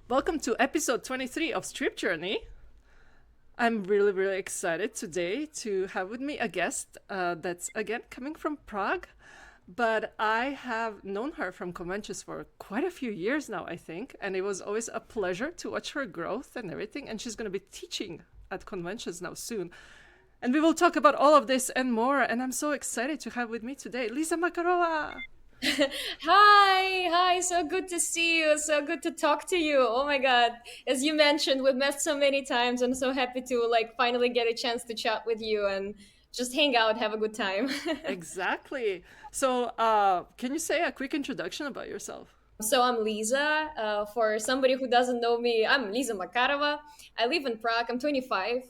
Welcome to episode 23 of Strip Journey. I'm really, really excited today to have with me a guest that's again coming from Prague, but I have known her from conventions for quite a few years now, I think, and it was always a pleasure to watch her growth and everything. And she's going to be teaching at conventions now soon. And we will talk about all of this and more. And I'm so excited to have with me today Liza Makarova. Hi, so good to see you. So good to talk to you. Oh my God. As you mentioned, we've met so many times. I'm so happy to finally get a chance to chat with you and just hang out, have a good time. Exactly. So, can you say a quick introduction about yourself? So I'm Liza. For somebody who doesn't know me, I'm Liza Makarova. I live in Prague. I'm 25.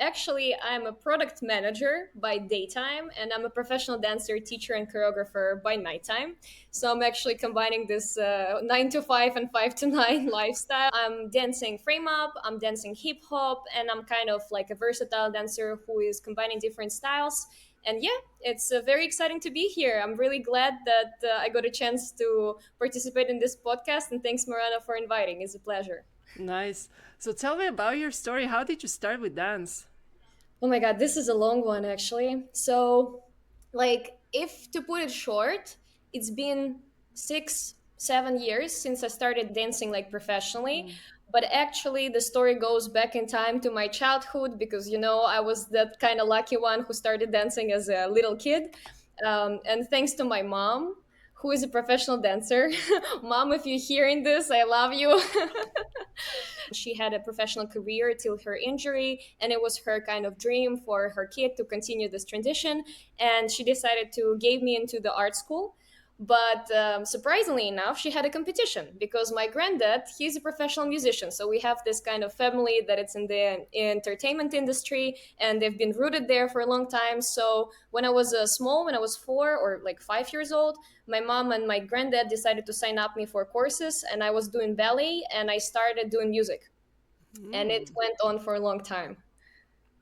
Actually, I'm a product manager by daytime, and I'm a professional dancer, teacher, and choreographer by nighttime. So I'm actually combining this 9 to 5 and 5 to 9 lifestyle. I'm dancing frame up, I'm dancing hip hop, and I'm kind of like a versatile dancer who is combining different styles. And yeah, it's very exciting to be here. I'm really glad that I got a chance to participate in this podcast. And thanks, Miranda, for inviting. It's a pleasure. Nice. So, tell me about your story. How did you start with dance? Oh my God, this is a long one, actually. So, if to put it short, it's been 6, 7 years since I started dancing professionally. Mm. But actually, the story goes back in time to my childhood because, I was that kind of lucky one who started dancing as a little kid. And thanks to my mom, who is a professional dancer. Mom, if you're hearing this, I love you. She had a professional career till her injury, and it was her kind of dream for her kid to continue this transition. And she decided to give me into the art school. But surprisingly enough, she had a competition because my granddad, he's a professional musician. So we have this kind of family that it's in the entertainment industry, and they've been rooted there for a long time. So when I was small, when I was 4 or 5 years old, my mom and my granddad decided to sign up me for courses, and I was doing ballet, and I started doing music, and it Mm. went on for a long time.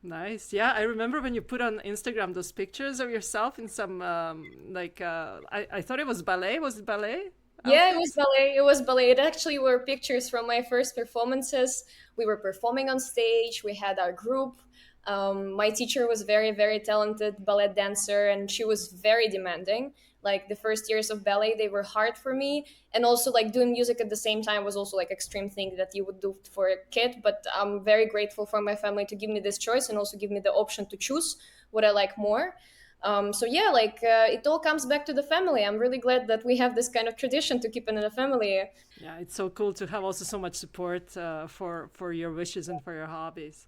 Nice. Yeah, I remember when you put on Instagram those pictures of yourself in some I thought it was ballet. Was it ballet Yeah, it was outfits? ballet. It was ballet. It actually were pictures from my first performances. We were performing on stage. We had our group. My teacher was very, very talented ballet dancer, and she was very demanding. Like the first years of ballet, they were hard for me, and also like doing music at the same time was also like extreme thing that you would do for a kid. But I'm very grateful for my family to give me this choice and also give me the option to choose what I like more. So yeah, it all comes back to the family. I'm really glad that we have this kind of tradition to keep it in the family. Yeah, it's so cool to have also so much support for your wishes and for your hobbies.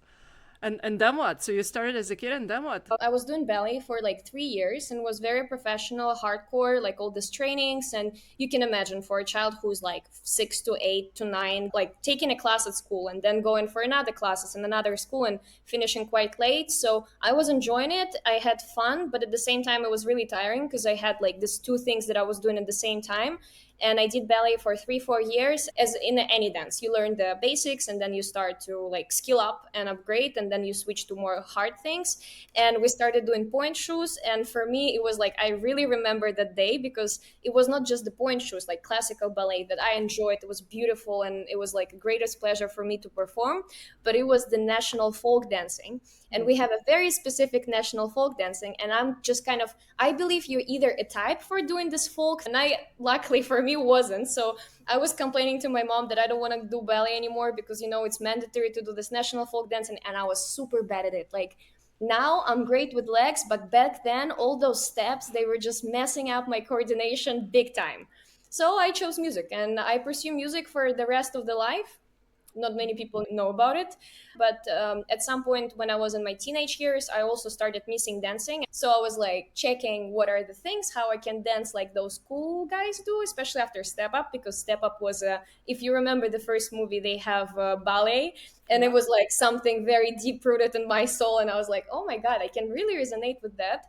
And then what? So you started as a kid, and then what? I was doing ballet for like 3 years and was very professional, hardcore, like all these trainings. And you can imagine for a child who's like 6 to 8 to 9, like taking a class at school and then going for another classes in another school and finishing quite late. So I was enjoying it. I had fun, but at the same time, it was really tiring because I had like these two things that I was doing at the same time. And I did ballet for 3, 4 years. As in any dance, you learn the basics and then you start to like skill up and upgrade, and then you switch to more hard things. And we started doing point shoes, and for me it was like I really remember that day because it was not just the point shoes like classical ballet that I enjoyed. It was beautiful and it was like a greatest pleasure for me to perform, but it was the national folk dancing. And we have a very specific national folk dancing, and I'm just kind of, I believe you're either a type for doing this folk, and I luckily for me wasn't. So I was complaining to my mom that I don't want to do ballet anymore because it's mandatory to do this national folk dancing, and I was super bad at it. Like now I'm great with legs, but back then all those steps, they were just messing up my coordination big time. So I chose music, and I pursue music for the rest of the life. Not many people know about it, but at some point when I was in my teenage years, I also started missing dancing. So I was like checking what are the things how I can dance like those cool guys do, especially after Step Up, because Step Up was if you remember the first movie, they have ballet, and it Yeah. was like something very deep rooted in my soul, and I was like, oh my god, I can really resonate with that.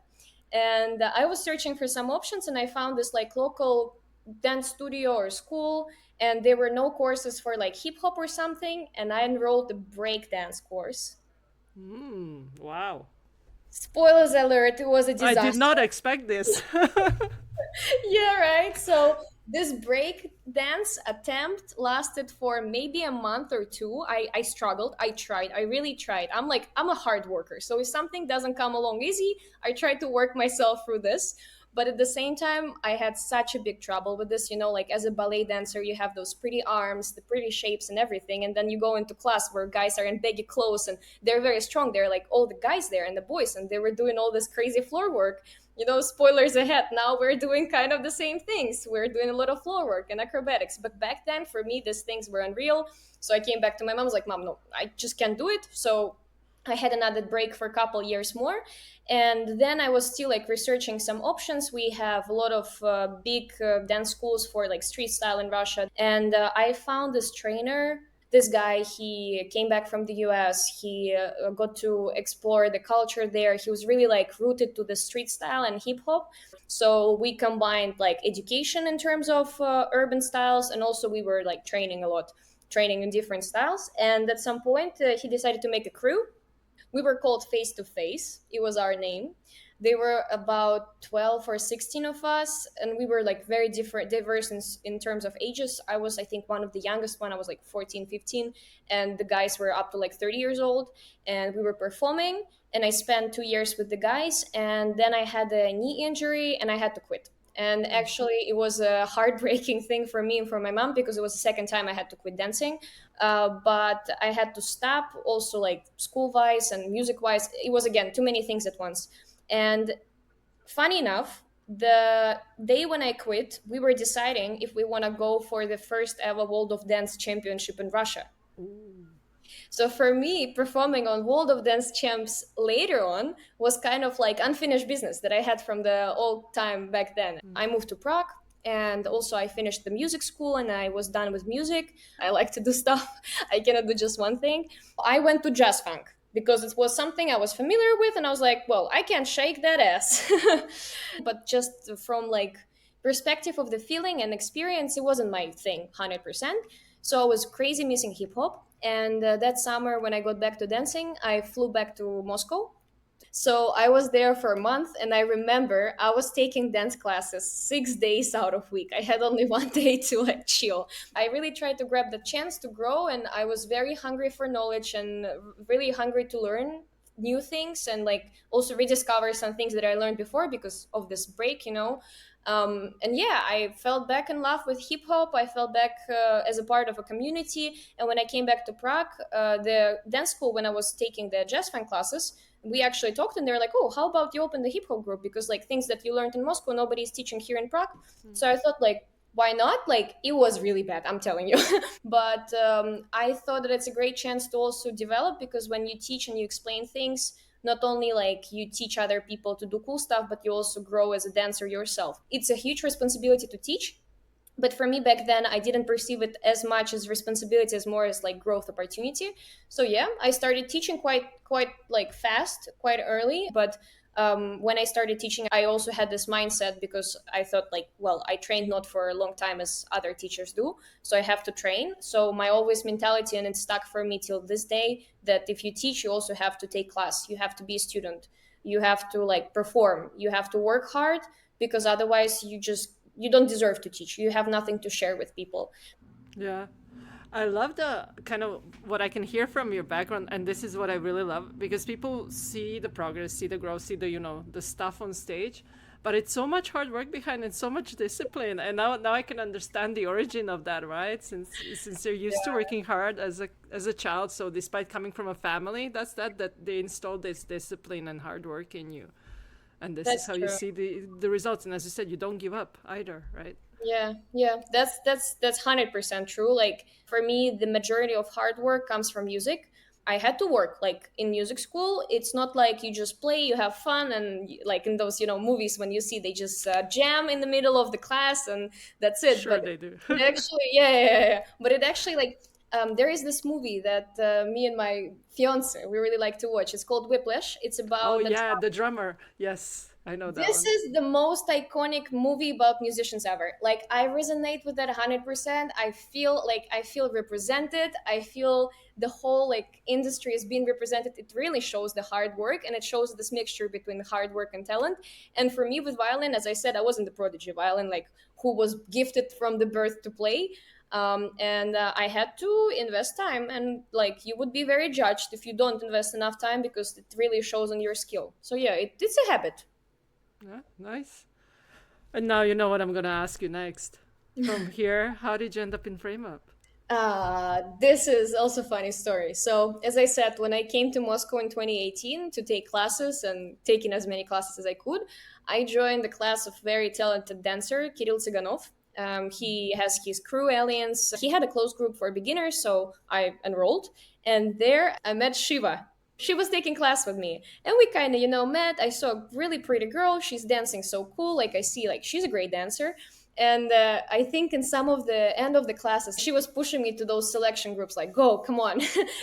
And I was searching for some options, and I found this like local dance studio or school, and there were no courses for like hip hop or something, and I enrolled the break dance course. Wow. Spoilers alert, it was a I did disaster. not expect this. Yeah, right. So This break dance attempt lasted for maybe a month or two. I struggled. I tried. I really tried. I'm a hard worker. So if something doesn't come along easy, I try to work myself through this. But at the same time, I had such a big trouble with this. Like as a ballet dancer, you have those pretty arms, the pretty shapes, and everything. And then you go into class where guys are in baggy clothes and they're very strong. They're like all the guys there and the boys, and they were doing all this crazy floor work. Spoilers ahead. Now we're doing kind of the same things. We're doing a lot of floor work and acrobatics. But back then, for me, these things were unreal. So I came back to my mom. I was like, Mom, no, I just can't do it. So I had another break for a couple years more. And then I was still like researching some options. We have a lot of big dance schools for like street style in Russia. And I found this trainer. This guy, he came back from the US. He got to explore the culture there. He was really like rooted to the street style and hip hop. So we combined like education in terms of urban styles, and also we were like training a lot, training in different styles. And at some point, he decided to make a crew. We were called Face to Face. It was our name. They were about 12 or 16 of us, and we were like very different, diverse in terms of ages. I was, I think, one of the youngest one. I was like 14, 15, and the guys were up to like 30 years old, and we were performing. And I spent 2 years with the guys, and then I had a knee injury and I had to quit. And actually, it was a heartbreaking thing for me and for my mom because it was the second time I had to quit dancing. But I had to stop also, like school wise and music wise. It was again too many things at once. And funny enough, the day when I quit, we were deciding if we want to go for the first ever World of Dance Championship in Russia. Ooh. So for me, performing on World of Dance Champs later on was kind of like unfinished business that I had from the old time back then. I moved to Prague, and also I finished the music school and I was done with music. I like to do stuff. I cannot do just one thing. I went to jazz funk because it was something I was familiar with, and I was like, well, I can shake that ass. But just from like perspective of the feeling and experience, it wasn't my thing 100%. So I was crazy missing hip hop. And that summer, when I got back to dancing, I flew back to Moscow. So I was there for a month, and I remember I was taking dance classes 6 days out of week. I had only one day to like chill. I really tried to grab the chance to grow, and I was very hungry for knowledge and really hungry to learn new things and like also rediscover some things that I learned before because of this break. And yeah, I fell back in love with hip hop. I fell back as a part of a community. And when I came back to Prague, the dance school, when I was taking the jazz fan classes, we actually talked, and they're like, oh, how about you open the hip hop group? Because like things that you learned in Moscow, nobody's teaching here in Prague. So I thought, like, why not? Like, it was really bad, I'm telling you. But I thought that it's a great chance to also develop, because when you teach and you explain things, not only like you teach other people to do cool stuff, but you also grow as a dancer yourself. It's a huge responsibility to teach, but for me back then, I didn't perceive it as much as responsibility, as more as like growth opportunity. So yeah, I started teaching quite like fast, quite early. But when I started teaching, I also had this mindset, because I thought like, well, I trained not for a long time as other teachers do, so I have to train. So my always mentality, and it stuck for me till this day, that if you teach, you also have to take class, you have to be a student, you have to like perform, you have to work hard, because otherwise you don't deserve to teach. You have nothing to share with people. Yeah. I love the kind of what I can hear from your background, and this is what I really love, because people see the progress, see the growth, see the the stuff on stage, but it's so much hard work behind it, so much discipline, and now I can understand the origin of that, right? Since you're used to working hard as a child, so despite coming from a family, that they installed this discipline and hard work in you, and this is That's how you true. see the results. And as you said, you don't give up either, right? Yeah, yeah, that's 100% true. Like for me, the majority of hard work comes from music. I had to work like in music school. It's not like you just play, you have fun, and like in those movies when you see they just jam in the middle of the class and that's it. Sure But they do. it actually, yeah, yeah, yeah, yeah. But it actually like there is this movie that me and my fiance we really like to watch. It's called Whiplash. It's Oh about the yeah, the drummer, yes. I know that This one. is the most iconic movie about musicians ever. Like I resonate with that 100%. I feel represented. I feel the whole like industry is being represented. It really shows the hard work and it shows this mixture between hard work and talent. And for me with violin, as I said, I wasn't the prodigy violin like who was gifted from the birth to play. And I had to invest time, and like you would be very judged if you don't invest enough time because it really shows on your skill. So yeah, it's a habit. Yeah, nice. And now you know what I'm gonna ask you next. From here, how did you end up in frame up? This is also a funny story. So, as I said, when I came to Moscow in 2018 to take classes and taking as many classes as I could, I joined the class of very talented dancer Kirill Tsiganov. He has his crew aliens. He had a close group for beginners, so I enrolled. And there I met Shiva. She was taking class with me, and we kind of, met. I saw a really pretty girl. She's dancing so cool. Like I see, like she's a great dancer. And I think in some of the end of the classes she was pushing me to those selection groups like go come on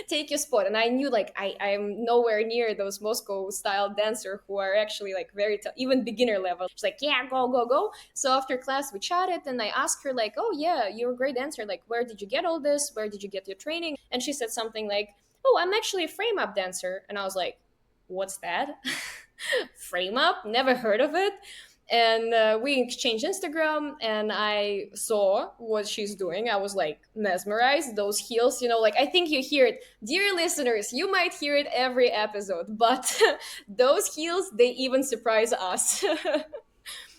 take your spot, and I knew like I'm nowhere near those Moscow style dancer who are actually like even beginner level. She's like yeah, go go go. So after class we chatted and I asked her like, oh yeah, you're a great dancer, like where did you get all this, where did you get your training? And she said something like, oh, I'm actually a frame up dancer. And I was like, what's that? Frame up, never heard of it. And we exchanged Instagram and I saw what she's doing. I was like mesmerized. Those heels, like I think you hear it, dear listeners, you might hear it every episode, but those heels, they even surprise us.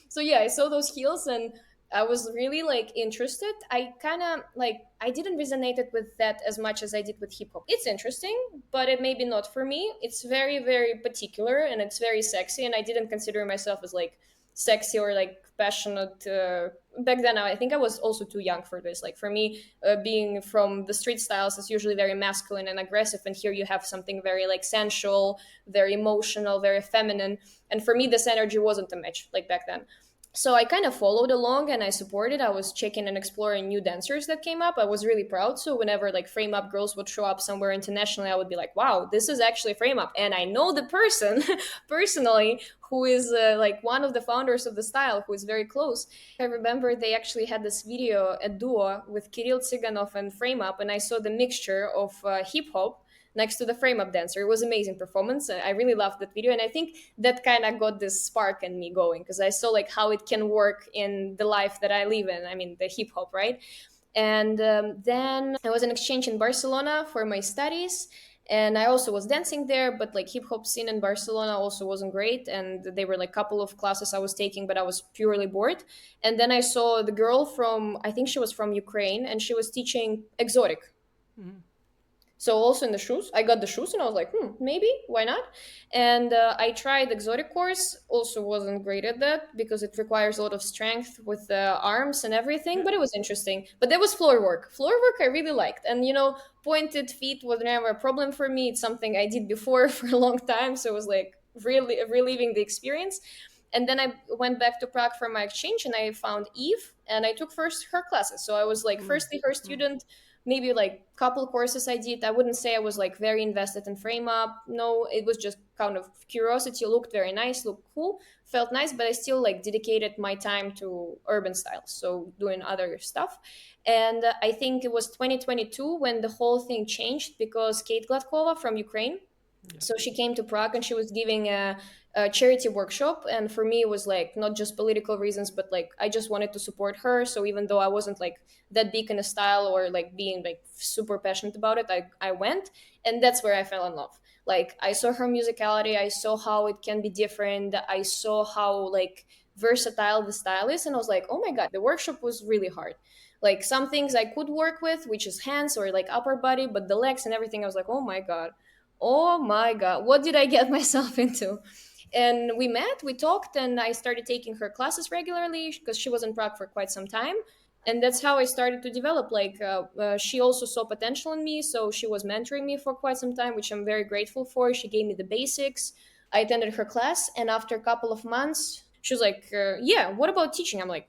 So yeah, I saw those heels and I was really like interested. I kind of like I didn't resonate it with that as much as I did with hip hop. It's interesting, but it maybe not for me. It's very very particular and it's very sexy, and I didn't consider myself as like sexy or like passionate. Back then I think I was also too young for this. Like for me, being from the street styles is usually very masculine and aggressive, and here you have something very like sensual, very emotional, very feminine, and for me this energy wasn't a match like back then. So I kind of followed along and I supported. I was checking and exploring new dancers that came up. I was really proud. So whenever like frame up girls would show up somewhere internationally, I would be like, wow, this is actually frame up. And I know the person personally who is like one of the founders of the style, who is very close. I remember they actually had this video, a duo with Kirill Tsiganov and frame up, and I saw the mixture of hip hop next to the frame up dancer. It was amazing performance. I really loved that video, and I think that kind of got this spark in me going because I saw like how it can work in the life that I live in. I mean, the hip hop, right? And then I was an exchange in Barcelona for my studies. And I also was dancing there, but like hip hop scene in Barcelona also wasn't great. And they were like a couple of classes I was taking, but I was purely bored. And then I saw the girl from, I think she was from Ukraine, and she was teaching exotic. Mhm. So also in the shoes, I got the shoes and I was like, maybe, why not? And I tried exotic course, also wasn't great at that because it requires a lot of strength with the arms and everything, Yeah. but it was interesting. But there was floor work. Floor work I really liked. And pointed feet was never a problem for me. It's something I did before for a long time. So it was like really reliving the experience. And then I went back to Prague for my exchange and I found Eve and I took first her classes. So I was like Mm. firstly her Mm. student, maybe like couple courses I did. I wouldn't say I was like very invested in frame up. No, it was just kind of curiosity. Looked very nice, looked cool, felt nice, but I still like dedicated my time to urban styles, so doing other stuff. And I think it was 2022 when the whole thing changed because Kate Gladkova from Ukraine, Yeah. so she came to Prague and she was giving a charity workshop, and for me it was like not just political reasons, but like I just wanted to support her. So even though I wasn't like that big in a style or like being like super passionate about it, I went, and that's where I fell in love. Like I saw her musicality, I saw how it can be different, I saw how like versatile the style is, and I was like, oh my god, the workshop was really hard. Like some things I could work with, which is hands or like upper body, but the legs and everything, I was like, oh my god, what did I get myself into? And we met, we talked, and I started taking her classes regularly because she was in Prague for quite some time. And that's how I started to develop. Like she also saw potential in me, so she was mentoring me for quite some time, which I'm very grateful for. She gave me the basics. I attended her class, and after a couple of months she was like, yeah, what about teaching? I'm like,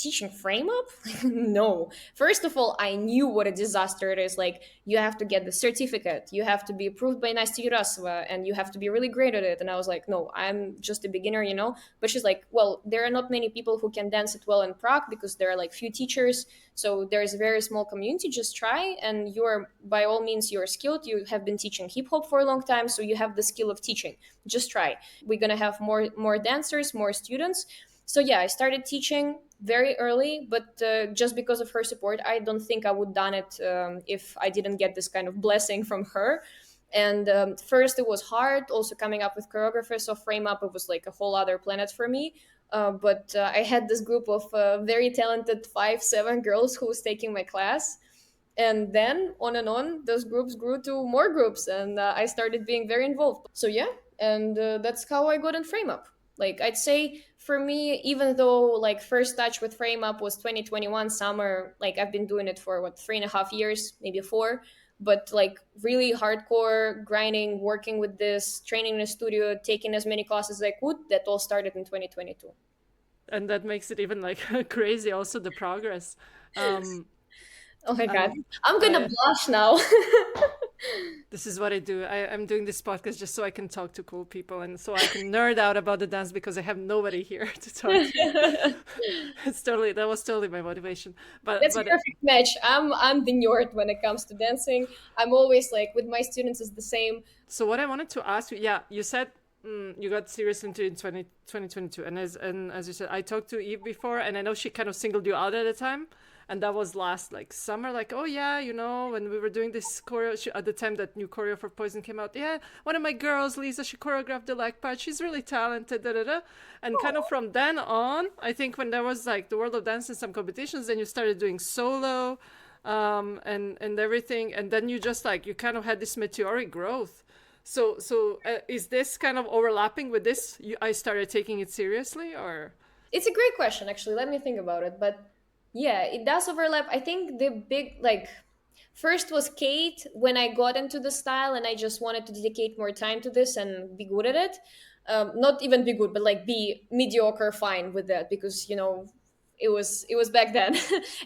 teaching frame up? No. First of all, I knew what a disaster it is. Like, you have to get the certificate, you have to be approved by Nastya Yurasova, and you have to be really great at it. And I was like, no, I'm just a beginner, you know? But she's like, well, there are not many people who can dance it well in Prague because there are like few teachers. So there's a very small community. Just try, and you're, by all means, you're skilled. You have been teaching hip hop for a long time, so you have the skill of teaching. Just try. We're gonna have more dancers, more students. So yeah, I started teaching very early, but just because of her support, I don't think I would done it if I didn't get this kind of blessing from her. And first it was hard also coming up with choreographers. So frame up, it was like a whole other planet for me. But I had this group of very talented 5 7 girls who was taking my class, and then on and on those groups grew to more groups, and I started being very involved. So yeah, and that's how I got in frame up. Like, I'd say for me, even though like first touch with frame up was 2021 summer, like I've been doing it for what, 3.5 years, maybe 4. But like really hardcore grinding, working with this, training in a studio, taking as many classes as I could, that all started in 2022. And that makes it even like crazy. Also, the progress. Um, Oh my god, um, I'm gonna I, blush now. this is what I do. I'm doing this podcast just so I can talk to cool people and so I can nerd out about the dance because I have nobody here to talk to. It's totally that was totally my motivation. But That's a but perfect match. I'm the nerd when it comes to dancing. I'm always like with my students is the same. so what I wanted to ask you, yeah, you said you got serious into in 2022, and as you said, I talked to Eve before, and I know she kind of singled you out at the time, and that was last like summer, like oh yeah, you know, when we were doing this choreo at the time that new choreo for Poison came out, yeah, one of my girls, Liza, she choreographed the leg part, she's really talented, da da da, and kind of from then on, I think when there was like the World of Dance and some competitions, then you started doing solo, and everything, and then you just like you kind of had this meteoric growth. So is this kind of overlapping with this? I started taking it seriously, or It's a great question, actually. Let me think about it. But yeah, it does overlap. I think the big, like, first was Kate when I got into the style and I just wanted to dedicate more time to this and be good at it. Not even be good, but like be mediocre, fine with that because, it was back then.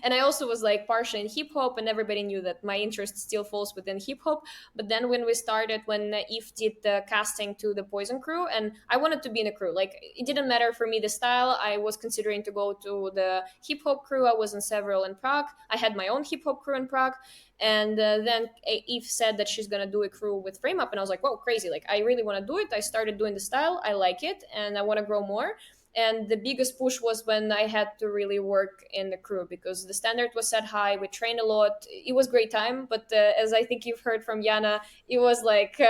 And I also was like partial in hip hop, and everybody knew that my interest still falls within hip hop. But then when we started, when Eve did the casting to the Poison crew, and I wanted to be in a crew, like it didn't matter for me the style. I was considering to go to the hip hop crew. I was in several in Prague. I had my own hip hop crew in Prague. And then Eve said that she's gonna do a crew with frame up, and I was like, whoa, crazy! Like I really want to do it. I started doing the style. I like it, and I want to grow more. And the biggest push was when I had to really work in the crew because the standard was set high. We trained a lot. It was great time, but as I think you've heard from Yana, it was like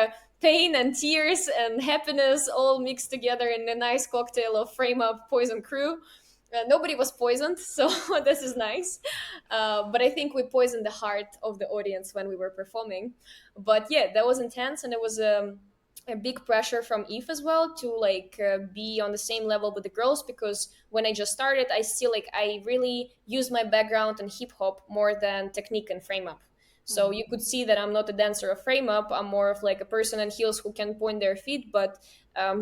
pain and tears and happiness all mixed together in a nice cocktail of frame up Poison crew. Nobody was poisoned, so this is nice. But I think we poisoned the heart of the audience when we were performing. But yeah, that was intense, and it was a big pressure from Eve as well to like be on the same level with the girls, because when I just started, I still like I really use my background in hip hop more than technique and frame up. So you could see that I'm not a dancer of frame up. I'm more of like a person in heels who can point their feet, but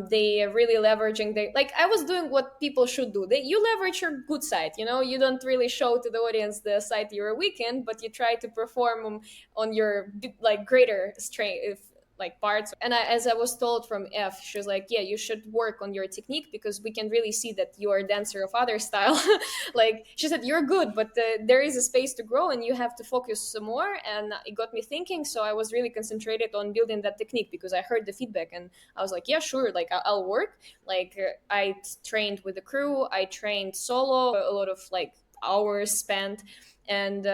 they are really leveraging the like I was doing what people should do. You leverage your good side, you don't really show to the audience the side you're weak in, but you try to perform on your like greater strength like parts. And as I was told from F, she was like, yeah, you should work on your technique because we can really see that you are a dancer of other style. Like she said, you're good, but there is a space to grow and you have to focus some more. And it got me thinking, so I was really concentrated on building that technique because I heard the feedback and I was like, yeah, sure, like I'll work. Like I trained with the crew, I trained solo, a lot of like hours spent. And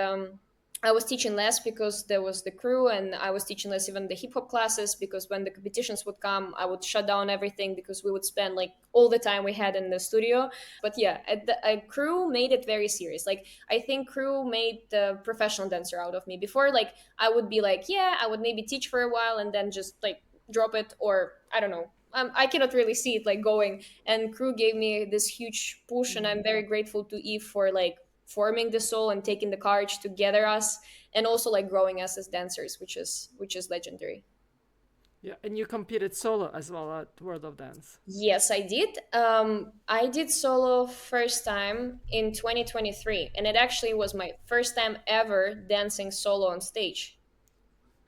I was teaching less because there was the crew, and I was teaching less even the hip hop classes because when the competitions would come, I would shut down everything because we would spend like all the time we had in the studio. But yeah, a crew made it very serious. Like I think crew made the professional dancer out of me. Before, like I would be like, yeah, I would maybe teach for a while and then just like drop it, or I don't know. I cannot really see it like going. And crew gave me this huge push, and I'm very grateful to Eve for like forming the soul and taking the courage to gather us, and also like growing us as dancers, which is legendary. Yeah, and you competed solo as well at World of Dance. Yes, I did. I did solo first time in 2023, and it actually was my first time ever dancing solo on stage.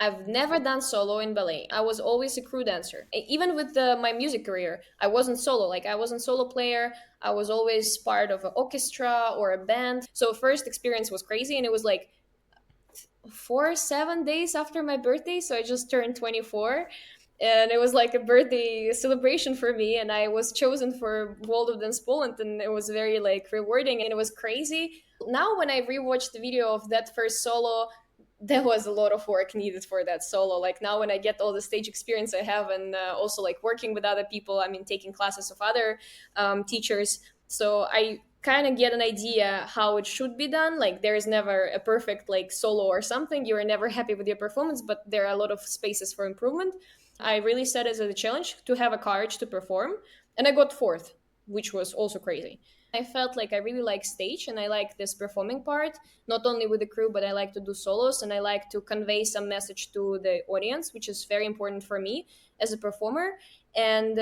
I've never done solo in ballet. I was always a crew dancer. Even with my music career, I wasn't solo. Like I wasn't solo player. I was always part of an orchestra or a band. So first experience was crazy, and it was like 7 days after my birthday. So I just turned 24, and it was like a birthday celebration for me. And I was chosen for World of Dance Poland, and it was very like rewarding, and it was crazy. Now when I rewatched the video of that first solo, there was a lot of work needed for that solo. Like now when I get all the stage experience I have, and also like working with other people, I mean taking classes of other teachers, so I kind of get an idea how it should be done. Like there is never a perfect like solo or something, you're never happy with your performance, but there are a lot of spaces for improvement. I really set it as a challenge to have a courage to perform, and I got fourth, which was also crazy. I felt like I really like stage and I like this performing part, not only with the crew, but I like to do solos and I like to convey some message to the audience, which is very important for me as a performer. And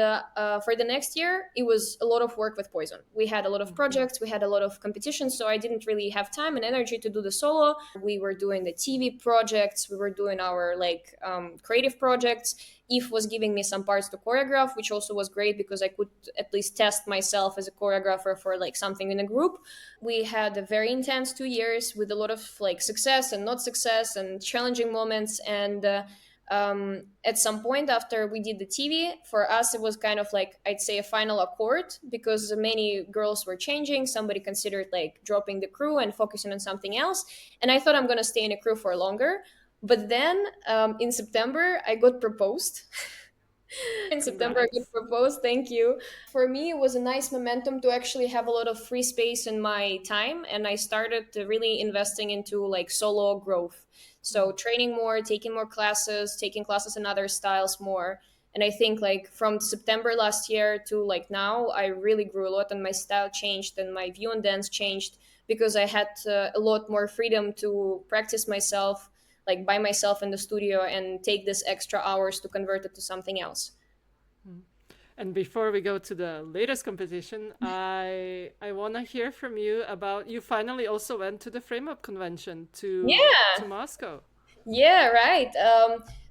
for the next year, it was a lot of work with Poison. We had a lot of projects, we had a lot of competitions, so I didn't really have time and energy to do the solo. We were doing the TV projects, we were doing our like creative projects. Eve was giving me some parts to choreograph, which also was great because I could at least test myself as a choreographer for like something in a group. We had a very intense 2 years with a lot of like success and not success and challenging moments. And at some point after we did the TV, for us it was kind of like I'd say a final accord because many girls were changing. Somebody considered like dropping the crew and focusing on something else, and I thought I'm gonna stay in a crew for longer. But then in September, I got proposed. In September, I got Congrats. proposed. Thank you. For me, it was a nice momentum to actually have a lot of free space in my time. And I started to really investing into like solo growth. So training more, taking classes in other styles more. And I think like from September last year to like now, I really grew a lot and my style changed and my view on dance changed because I had a lot more freedom to practice myself like by myself in the studio and take this extra hours to convert it to something else. And before we go to the latest competition, I want to hear from you about you finally also went to the Frame Up convention to Yeah. Moscow. Yeah, right.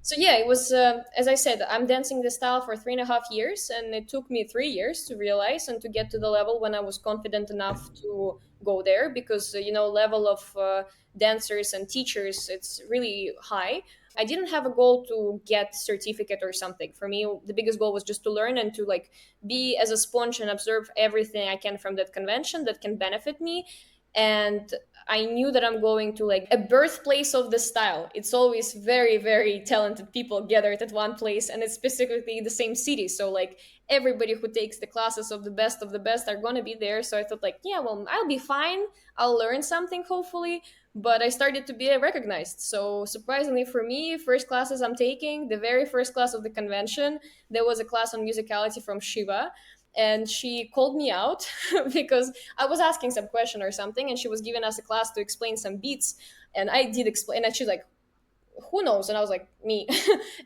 So yeah, it was as I said, I'm dancing this style for 3.5 years, and it took me 3 years to realize and to get to the level when I was confident enough to go there. Because level of dancers and teachers, it's really high. I didn't have a goal to get certificate or something. For me, the biggest goal was just to learn and to like be as a sponge and observe everything I can from that convention that can benefit me. And I knew that I'm going to like a birthplace of the style. It's always very, very talented people gathered at one place, and it's specifically the same city. So like everybody who takes the classes of the best are gonna be there. So I thought like, yeah, well, I'll be fine. I'll learn something hopefully. But I started to be recognized. So surprisingly for me, first classes I'm taking, the very first class of the convention, there was a class on musicality from Shiva, and she called me out because I was asking some question or something, and she was giving us a class to explain some beats, and I did explain, and she's like, "Who knows?" And I was like, "Me,"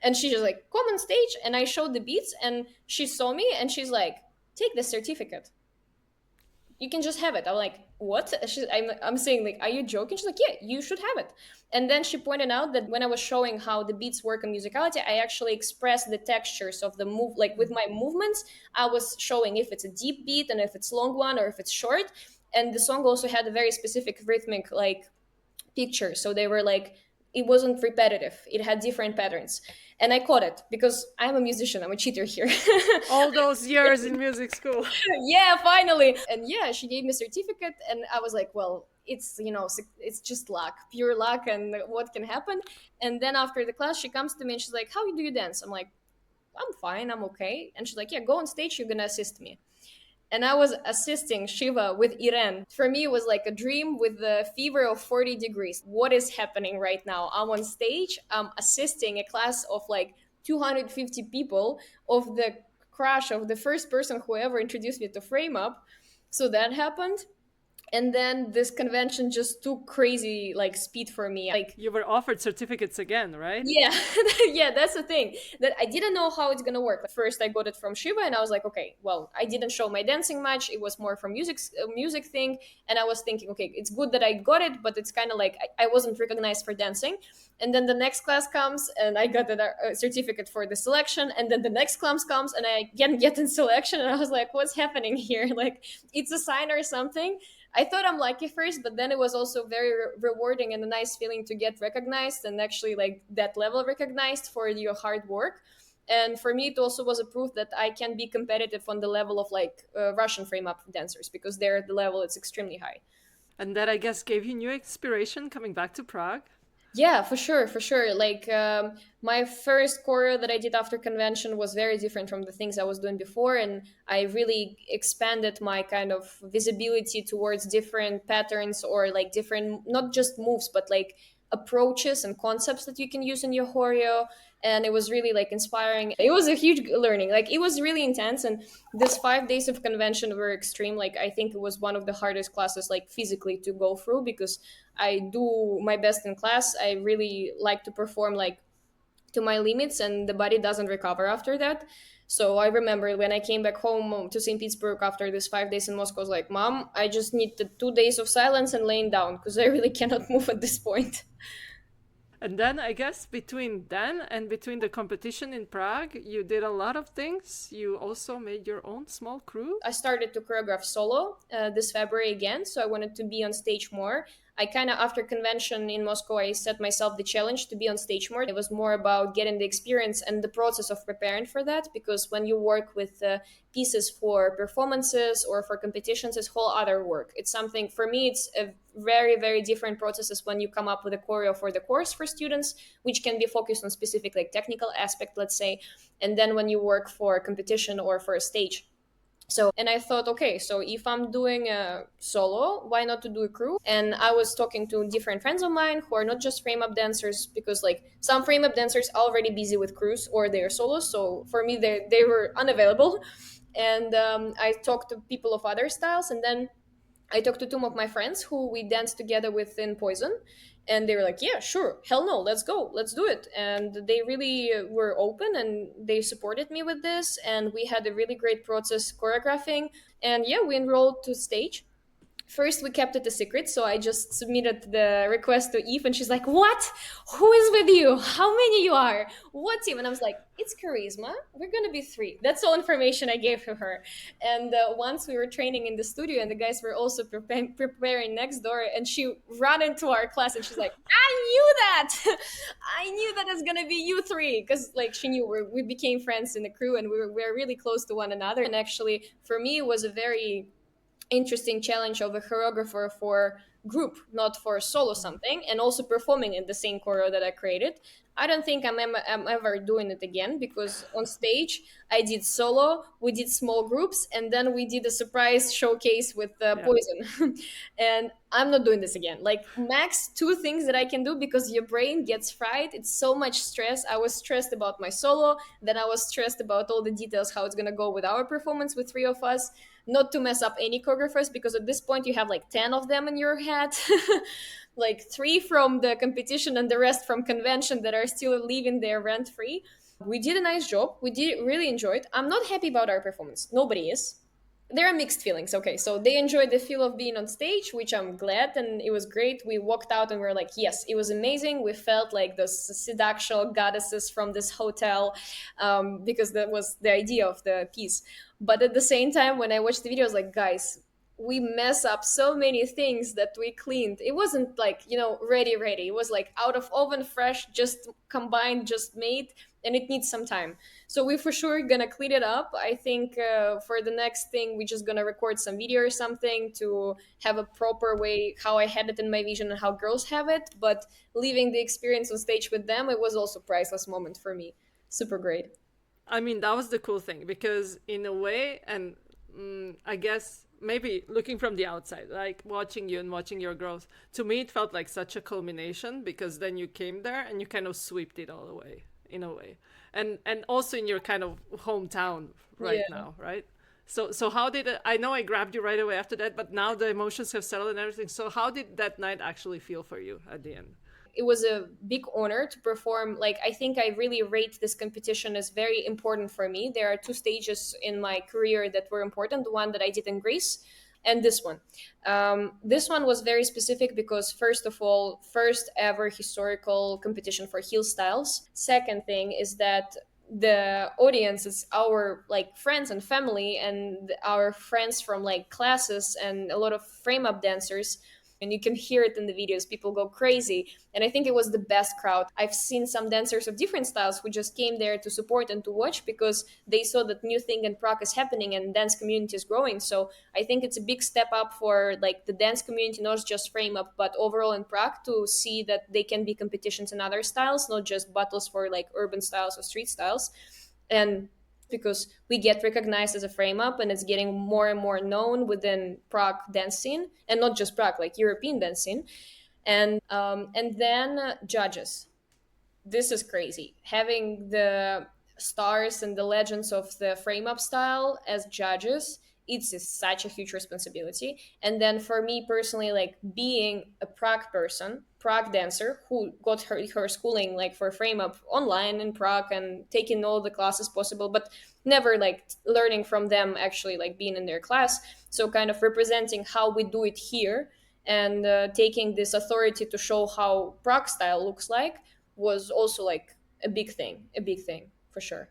and she's just like, "Come on stage," and I showed the beats, and she saw me, and she's like, "Take the certificate. You can just have it." I'm like, "What?" I'm saying like, "Are you joking?" She's like, "Yeah, you should have it." And then she pointed out that when I was showing how the beats work on musicality, I actually expressed the textures of the move, like with my movements. I was showing if it's a deep beat and if it's long one or if it's short. And the song also had a very specific rhythmic like picture, so they were like, it wasn't repetitive, it had different patterns. And I caught it because I'm a musician, I'm a cheater here. All those years in music school. Yeah, finally. And yeah, she gave me a certificate, and I was like, well, it's just luck, pure luck, and what can happen. And then after the class, she comes to me and she's like, how do you dance? I'm like, I'm fine, I'm okay. And she's like, yeah, go on stage, you're gonna assist me. And I was assisting Shiva with Iren. For me, it was like a dream with the fever of 40 degrees. What is happening right now? I'm on stage, I'm assisting a class of like 250 people of the crush of the first person who ever introduced me to Frame Up. So that happened. And then this convention just took crazy like speed for me. Like, You were offered certificates again, right? yeah, yeah, that's the thing that I didn't know how it's gonna work. First, I got it from Shiva, and I was like, okay, well, I didn't show my dancing much. It was more from music thing, and I was thinking, okay, it's good that I got it, but it's kind of like I wasn't recognized for dancing. And then the next class comes, and I got a certificate for the selection, and then the next class comes, and I again get in selection, and I was like, what's happening here? Like, it's a sign or something. I thought I'm lucky first, but then it was also very rewarding and a nice feeling to get recognized and actually like that level recognized for your hard work. And for me, it also was a proof that I can be competitive on the level of like Russian frame up dancers because there the level is extremely high. And that, I guess, gave you new inspiration coming back to Prague. Yeah, for sure, for sure. Like my first choreo that I did after convention was very different from the things I was doing before, and I really expanded my kind of visibility towards different patterns or like different, not just moves, but like approaches and concepts that you can use in your choreo. And it was really like inspiring. It was a huge learning. Like it was really intense, and this 5 days of convention were extreme. Like I think it was one of the hardest classes, like physically to go through because I do my best in class. I really like to perform like to my limits, and the body doesn't recover after that. So I remember when I came back home to St. Petersburg after this 5 days in Moscow, I was like, Mom, I just need the 2 days of silence and laying down because I really cannot move at this point. And then, I guess, between then and between the competition in Prague, you did a lot of things. You also made your own small crew. I started to choreograph solo this February again, so I wanted to be on stage more. I kind of, after convention in Moscow, I set myself the challenge to be on stage more. It was more about getting the experience and the process of preparing for that, because when you work with pieces for performances or for competitions, it's whole other work. It's something, for me, it's a very, very different processes when you come up with a choreo for the course for students, which can be focused on specific like technical aspect, let's say, and then when you work for a competition or for a stage. So, and I thought, okay, so if I'm doing a solo, why not to do a crew? And I was talking to different friends of mine who are not just frame up dancers, because like some frame up dancers are already busy with crews or they're solos. So for me, they were unavailable. And I talked to people of other styles, and then I talked to two of my friends who we danced together with in Poison, and they were like, "Yeah, sure, hell no, let's go, let's do it." And they really were open and they supported me with this, and we had a really great process choreographing. And yeah, we enrolled to stage. First we kept it a secret, so I just submitted the request to Eve, and she's like, what, who is with you, how many you are, what team? And I was like, it's charisma, we're gonna be three. That's all information I gave to her. And once we were training in the studio and the guys were also preparing next door, and she ran into our class and she's like, I knew that. I knew that it's gonna be you three, because like she knew we became friends in the crew, and we were really close to one another. And actually for me it was a very interesting challenge of a choreographer for group, not for solo something, and also performing in the same choreo that I created. I don't think I'm ever doing it again, because on stage I did solo, we did small groups, and then we did a surprise showcase with Yeah. Poison. And I'm not doing this again. Like max two things that I can do, because your brain gets fried. It's so much stress. I was stressed about my solo, then I was stressed about all the details, how it's gonna go with our performance with three of us, not to mess up any choreographers, because at this point you have like 10 of them in your head. Like three from the competition and the rest from convention that are still living there rent free. We did a nice job, we did really enjoy it. I'm not happy about our performance, nobody is. There are mixed feelings. Okay, so they enjoyed the feel of being on stage, which I'm glad, and it was great. We walked out and we were like, yes, it was amazing. We felt like those seductional goddesses from this hotel, because that was the idea of the piece. But at the same time, when I watched the video, I was like, guys, we mess up so many things that we cleaned. It wasn't like, ready. It was like out of oven, fresh, just combined, just made, and it needs some time. So we for sure gonna clean it up. I think for the next thing, we just gonna record some video or something to have a proper way how I had it in my vision and how girls have it. But leaving the experience on stage with them, it was also priceless moment for me. Super great. I mean, that was the cool thing because, in a way, and I guess maybe looking from the outside, like watching you and watching your growth, to me, it felt like such a culmination because then you came there and you kind of swept it all away in a way. And also in your kind of hometown right Yeah. now, right? So how did it, I know I grabbed you right away after that, but now the emotions have settled and everything. So how did that night actually feel for you at the end? It was a big honor to perform. Like, I think I really rate this competition as very important for me. There are two stages in my career that were important: the one that I did in Greece and this one. This one was very specific because, first of all, first ever historical competition for heel styles. Second thing is that the audience is our like friends and family and our friends from like classes and a lot of frame up dancers, and you can hear it in the videos. People go crazy, and I think it was the best crowd. I've seen some dancers of different styles who just came there to support and to watch because they saw that new thing in Prague is happening and dance community is growing. So I think it's a big step up for like the dance community, not just frame up but overall in Prague, to see that they can be competitions in other styles, not just battles for like urban styles or street styles. And because we get recognized as a frame up and it's getting more and more known within Prague dance scene, and not just Prague, like European dance scene. And then judges. This is crazy. Having the stars and the legends of the frame up style as judges, it's such a huge responsibility. And then for me personally, like being a Prague person, Prague dancer who got her schooling like for frame up online in Prague and taking all the classes possible, but never like learning from them, actually like being in their class. So kind of representing how we do it here and taking this authority to show how Prague style looks like was also like a big thing for sure.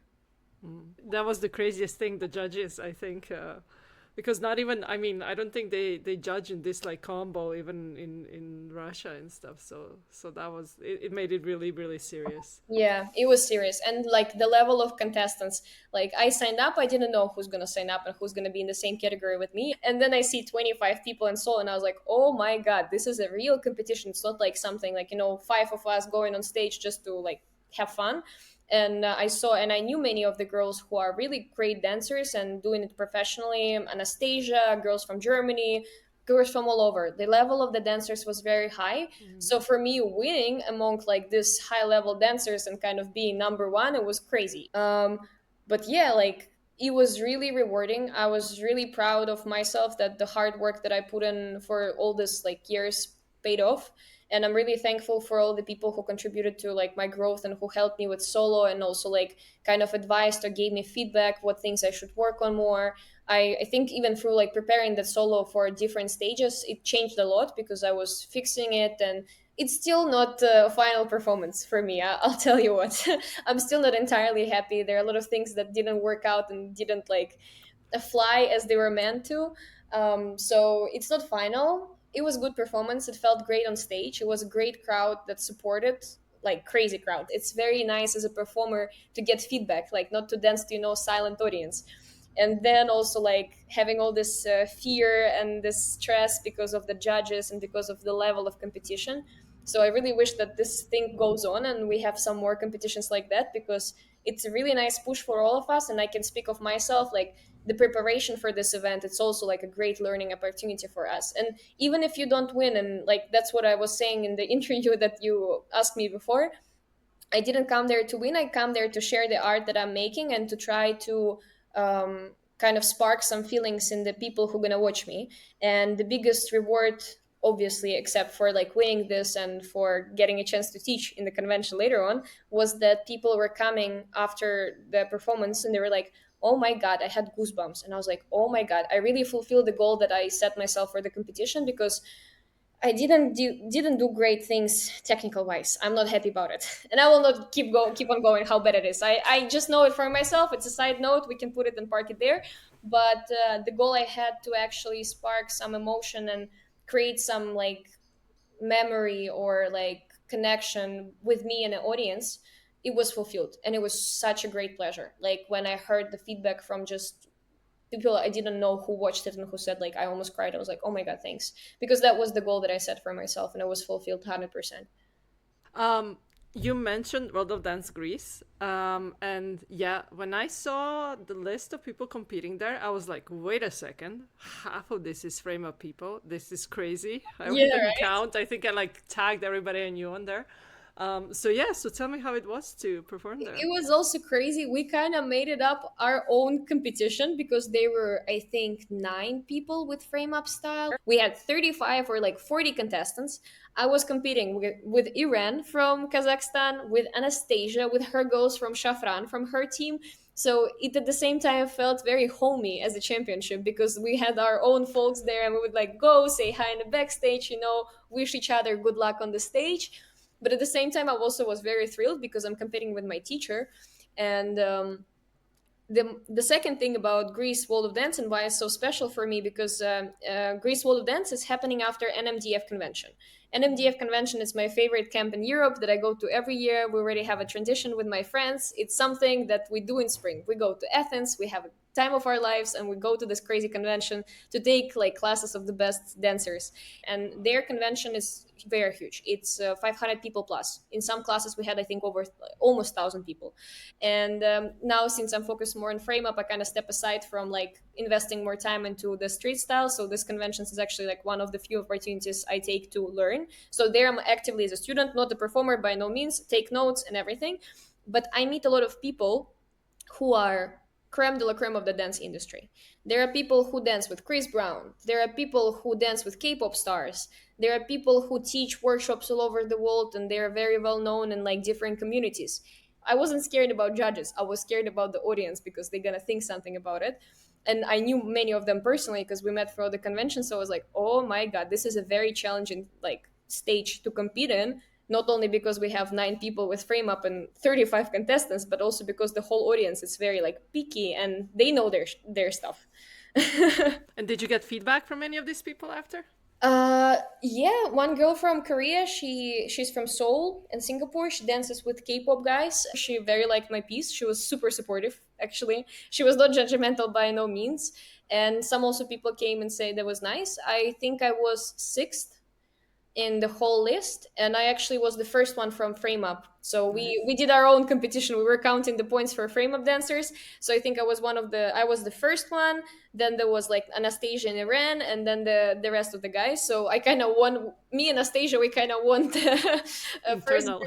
That was the craziest thing, the judges, I think, because not even, I mean, I don't think they judge in this like combo even in Russia and stuff. So that was it made it really really serious. Yeah, it was serious. And like the level of contestants, like I signed up, I didn't know who's going to sign up and who's going to be in the same category with me. And then I see 25 people in Seoul and I was like, oh my God, this is a real competition. It's not like something like, five of us going on stage just to like have fun. And I saw and I knew many of the girls who are really great dancers and doing it professionally. Anastasia, girls from Germany, girls from all over. The level of the dancers was very high. So for me, winning among like this high level dancers and kind of being number one, it was crazy. But yeah, like it was really rewarding. I was really proud of myself that the hard work that I put in for all this like years paid off. And I'm really thankful for all the people who contributed to like my growth and who helped me with solo and also like kind of advised or gave me feedback what things I should work on more. I think even through like preparing that solo for different stages, it changed a lot because I was fixing it, and it's still not a final performance for me. I'll tell you what, I'm still not entirely happy. There are a lot of things that didn't work out and didn't like fly as they were meant to. So it's not final. It was good performance. It felt great on stage. It was a great crowd that supported, like crazy crowd. It's very nice as a performer to get feedback, like not to dance to silent audience. And then also like having all this fear and this stress because of the judges and because of the level of competition. So I really wish that this thing goes on and we have some more competitions like that, because it's a really nice push for all of us. And I can speak of myself, like the preparation for this event, it's also like a great learning opportunity for us. And even if you don't win, and like that's what I was saying in the interview that you asked me before, I didn't come there to win. I come there to share the art that I'm making and to try to kind of spark some feelings in the people who are gonna watch me. And the biggest reward, obviously, except for like winning this and for getting a chance to teach in the convention later on, was that people were coming after the performance and they were like, "Oh my God, I had goosebumps," and I was like, "Oh my God, I really fulfilled the goal that I set myself for the competition," because I didn't do great things technical wise. I'm not happy about it, and I will not keep on going how bad it is. I just know it for myself. It's a side note. We can put it and park it there. But the goal I had to actually spark some emotion and create some like memory or like connection with me and the audience, it was fulfilled, and it was such a great pleasure. Like when I heard the feedback from just people I didn't know who watched it and who said like I almost cried. I was like, oh my God, thanks, because that was the goal that I set for myself, and it was fulfilled 100%. Um, you mentioned World of Dance Greece, and yeah, when I saw the list of people competing there, I was like, wait a second, half of this is frame up people. This is crazy. I Yeah, didn't right. count. I think I like tagged everybody I knew on there. So yeah, so tell me how it was to perform It there. was also crazy. We kind of made it up our own competition because there were, I think, 9 people with frame up style. We had 35 or like 40 contestants. I was competing with Iran from Kazakhstan, with Anastasia, with her girls from Shafran from her team. So it at the same time felt very homey as a championship because we had our own folks there and we would like go say hi in the backstage, wish each other good luck on the stage. But at the same time I also was very thrilled because I'm competing with my teacher. And the second thing about Greece World of Dance and why it's so special for me because Greece World of Dance is happening after NMDF convention. NMDF convention is my favorite camp in Europe that I go to every year. We already have a tradition with my friends. It's something that we do in spring. We go to Athens, we have a time of our lives, and we go to this crazy convention to take like classes of the best dancers. And their convention is very huge. It's 500 people plus. In some classes we had, I think, over almost 1,000 people. And now since I'm focused more on frame up, I kind of step aside from like investing more time into the street style. So this conventions is actually like one of the few opportunities I take to learn. So there I'm actively as a student, not a performer by no means, take notes and everything. But I meet a lot of people who are creme de la creme of the dance industry. There are people who dance with Chris Brown. There are people who dance with K-pop stars. There are people who teach workshops all over the world, and they are very well known in like different communities. I wasn't scared about judges. I was scared about the audience because they're gonna think something about it. And I knew many of them personally because we met throughout the convention. So I was like, oh my god, this is a very challenging like stage to compete in. Not only because we have 9 people with frame up and 35 contestants, but also because the whole audience is very like picky and they know their stuff. And did you get feedback from any of these people after? Yeah, one girl from Korea, she's from Seoul and Singapore. She dances with K-pop guys. She very liked my piece. She was super supportive, actually. She was not judgmental by no means. And some also people came and say that was nice. I think I was sixth in the whole list, and I actually was the first one from frame up. So we Nice. we did our own competition. We were counting the points for frame up dancers. So I think I was the first one. Then there was like Anastasia and Iran, and then the rest of the guys. So I kind of won. Me and Anastasia, we kind of won the first Internal.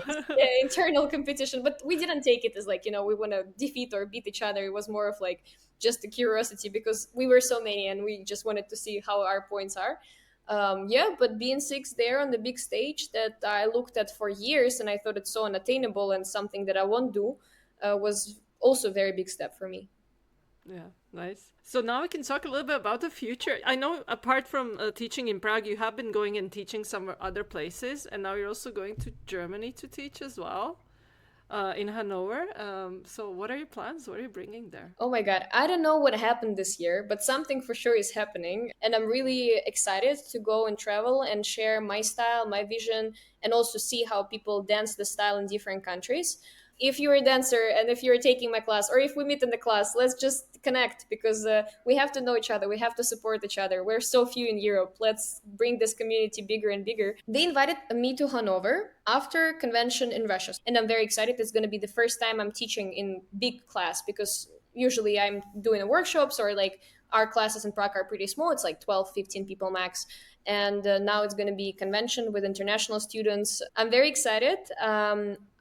internal competition, but we didn't take it as like we want to defeat or beat each other. It was more of like just a curiosity because we were so many and we just wanted to see how our points are. Yeah, but being six there on the big stage that I looked at for years and I thought it's so unattainable and something that I won't do was also a very big step for me. Yeah, nice. So now we can talk a little bit about the future. I know apart from teaching in Prague, you have been going and teaching some other places, and now you're also going to Germany to teach as well, in Hanover. So what are your plans? What are you bringing there? Oh my God, I don't know what happened this year, but something for sure is happening. And I'm really excited to go and travel and share my style, my vision, and also see how people dance the style in different countries. If you're a dancer and if you're taking my class, or if we meet in the class, let's just connect because we have to know each other. We have to support each other. We're so few in Europe. Let's bring this community bigger and bigger. They invited me to Hanover after convention in Russia. And I'm very excited. It's going to be the first time I'm teaching in big class because usually I'm doing workshops or like our classes in Prague are pretty small. It's like 12, 15 people max. And now it's going to be convention with international students. I'm very excited.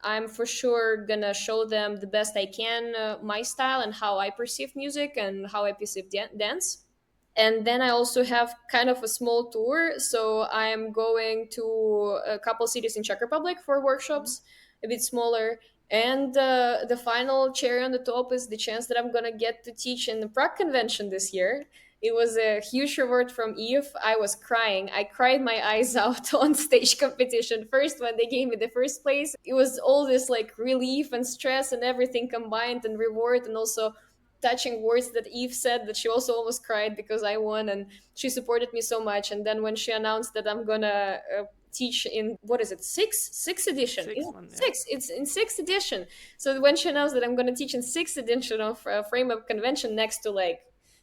I'm for sure gonna show them the best I can my style and how I perceive music and how I perceive dance. And then I also have kind of a small tour. So I'm going to a couple cities in Czech Republic for workshops, a bit smaller. And the final cherry on the top is the chance that I'm gonna get to teach in the Prague convention this year. It was a huge reward from Eve. I was crying. I cried my eyes out on stage competition. First, when they gave me the first place, it was all this like relief and stress and everything combined and reward, and also touching words that Eve said that she also almost cried because I won and she supported me so much. And then when she announced that I'm gonna teach in what is it, sixth edition? Is Sixth it one, yeah. six? It's in sixth edition. So when she announced that I'm gonna teach in sixth edition of Frame Up Convention next to like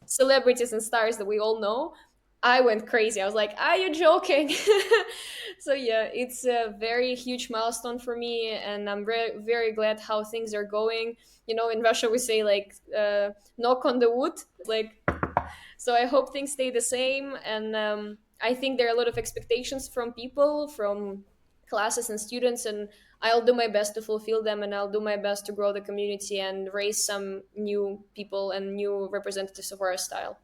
celebrities and stars that we all know, I went crazy. I was like, "Are you joking?" So yeah, it's a very huge milestone for me, and I'm very very glad how things are going. In Russia we say like knock on the wood, like. So I hope things stay the same, and I think there are a lot of expectations from people, from classes and students, and I'll do my best to fulfill them, and I'll do my best to grow the community and raise some new people and new representatives of our style.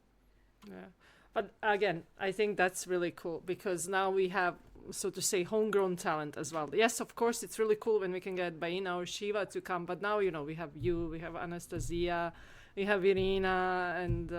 Yeah. But again, I think that's really cool because now we have, so to say, homegrown talent as well. Yes, of course, it's really cool when we can get Baina or Shiva to come, but now, we have you, we have Anastasia, we have Irina and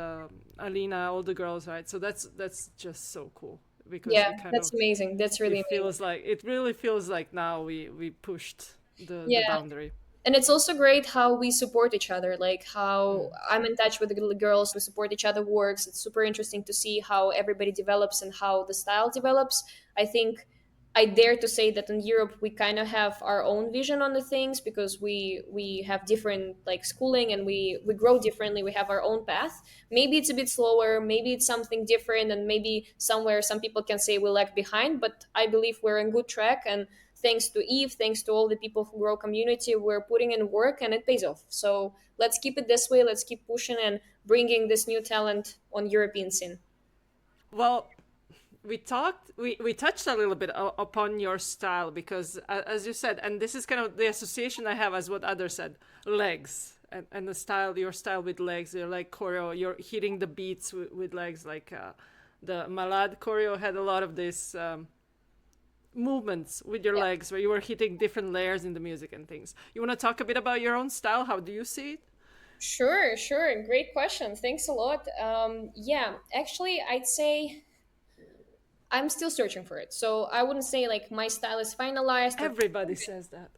Alina, all the girls, right? So that's just so cool because Yeah, we kind that's of, amazing. That's really amazing. it really feels like now we pushed the Yeah. boundary. And it's also great how we support each other, like how Mm. I'm in touch with the little girls, we support each other works. It's super interesting to see how everybody develops and how the style develops. I think I dare to say that in Europe we kind of have our own vision on the things because we have different like schooling, and we grow differently, we have our own path. Maybe it's a bit slower, maybe it's something different, and maybe somewhere some people can say we lag behind, but I believe we're in good track. And thanks to Eve, thanks to all the people who grow community, we're putting in work and it pays off. So let's keep it this way. Let's keep pushing and bringing this new talent on European scene. Well, we touched a little bit upon your style because as you said, and this is kind of the association I have as what others said, legs and the style, your style with legs, your like choreo, you're hitting the beats with legs, like the Malad choreo had a lot of this movements with your Yeah. legs where you were hitting different layers in the music and things. You want to talk a bit about your own style? How do you see it? Sure, sure. Great question. Thanks a lot. Yeah, actually, I'd say I'm still searching for it. So I wouldn't say like my style is finalized or Everybody says that.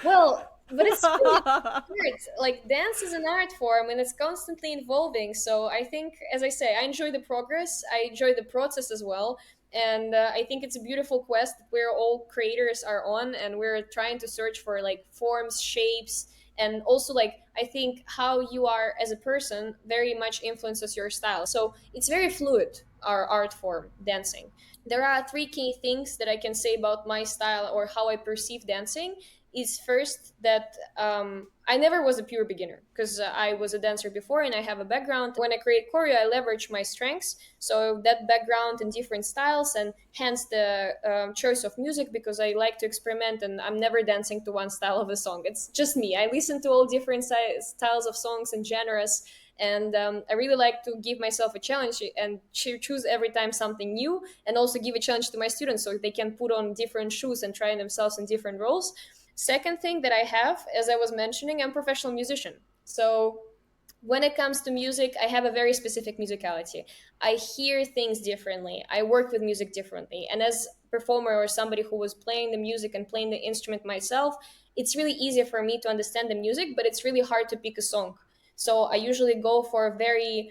well, but it's really art. Like dance is an art form and it's constantly evolving. So I think, as I say, I enjoy the progress. I enjoy the process as well. And I think it's a beautiful quest that we're all creators are on, and we're trying to search for like forms, shapes, and also like I think how you are as a person very much influences your style. So it's very fluid, our art form, dancing. There are three key things that I can say about my style or how I perceive dancing. Is first that I never was a pure beginner because I was a dancer before and I have a background. When I create choreo, I leverage my strengths, so that background in different styles, and hence the choice of music because I like to experiment and I'm never dancing to one style of a song. It's just me. I listen to all different styles of songs and genres, and I really like to give myself a challenge and choose every time something new, and also give a challenge to my students so they can put on different shoes and try themselves in different roles. Second thing that I have, as I was mentioning, I'm a professional musician. So when it comes to music, I have a very specific musicality. I hear things differently. I work with music differently. And as a performer or somebody who was playing the music and playing the instrument myself, it's really easy for me to understand the music, but it's really hard to pick a song. So I usually go for very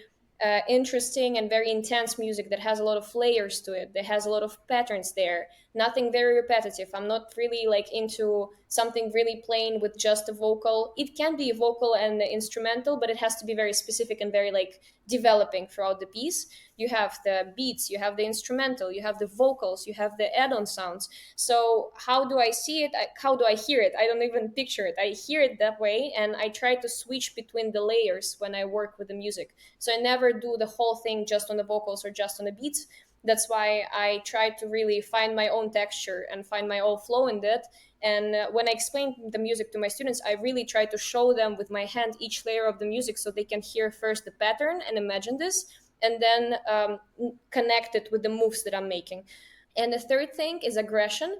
interesting and very intense music that has a lot of layers to it, that has a lot of patterns there, nothing very repetitive. I'm not really like into something really plain with just a vocal. It can be vocal and instrumental, but it has to be very specific and very like developing throughout the piece. You have the beats, you have the instrumental, you have the vocals, you have the add-on sounds. So how do I see it? How do I hear it? I don't even picture it. I hear it that way, and I try to switch between the layers when I work with the music. So I never do the whole thing just on the vocals or just on the beats. That's why I try to really find my own texture and find my own flow in that. And when I explain the music to my students, I really try to show them with my hand each layer of the music so they can hear first the pattern and imagine this, and then connect it with the moves that I'm making. And the third thing is aggression.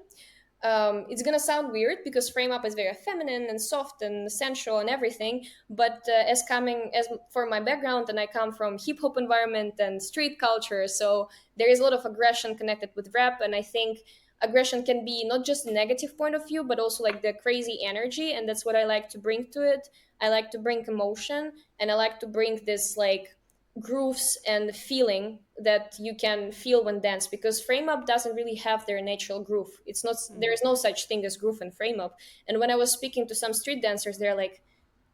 It's gonna sound weird because frame up is very feminine and soft and sensual and everything, but as coming as for my background, and I come from hip hop environment and street culture, so there is a lot of aggression connected with rap, and I think aggression can be not just a negative point of view but also like the crazy energy, and that's what I like to bring to it. I like to bring emotion, and I like to bring this like grooves and feeling that you can feel when dance, because frame up doesn't really have their natural groove. It's not, there Mm. is no such thing as groove in frame up. And when I was speaking to some street dancers, they're like,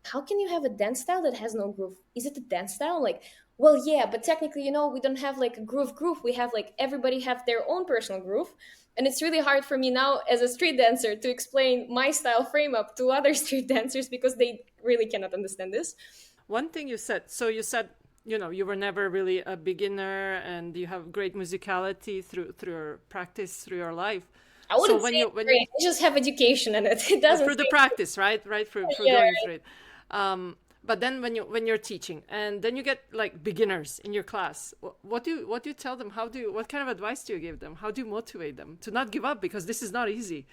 how can you have a dance style that has no groove? Is it a dance style? Like, well, yeah, but technically, we don't have like a groove. We have like everybody have their own personal groove. And it's really hard for me now as a street dancer to explain my style frame up to other street dancers because they really cannot understand this. One thing you said, so you said, you were never really a beginner and you have great musicality through your practice, through your life. I So wouldn't when say you it's great. I just have education in it. It doesn't through the change. practice, right, through Yeah. going through it. But then when you're teaching, and then you get like beginners in your class, what do you tell them? What kind of advice do you give them? How do you motivate them to not give up, because this is not easy?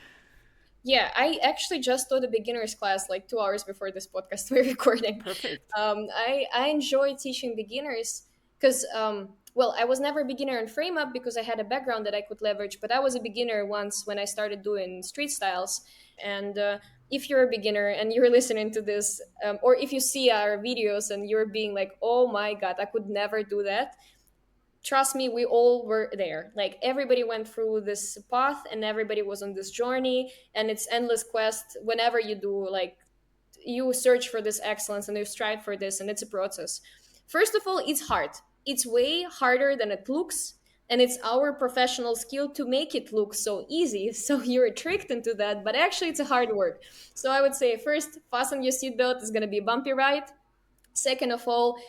Yeah, I actually just taught a beginner's class like 2 hours before this podcast we're recording. Perfect. I enjoy teaching beginners because, well, I was never a beginner in frame up because I had a background that I could leverage, but I was a beginner once when I started doing street styles. And if you're a beginner and you're listening to this, or if you see our videos and you're being like, oh my God, I could never do that, trust me, we all were there. Like everybody went through this path and everybody was on this journey, and it's endless quest. Whenever you do, like, you search for this excellence and you strive for this, and it's a process. First of all, it's hard. It's way harder than it looks, and it's our professional skill to make it look so easy, so you're tricked into that, but actually it's a hard work. So I would say, first, fasten your seatbelt. It's going to be a bumpy ride. Second of all,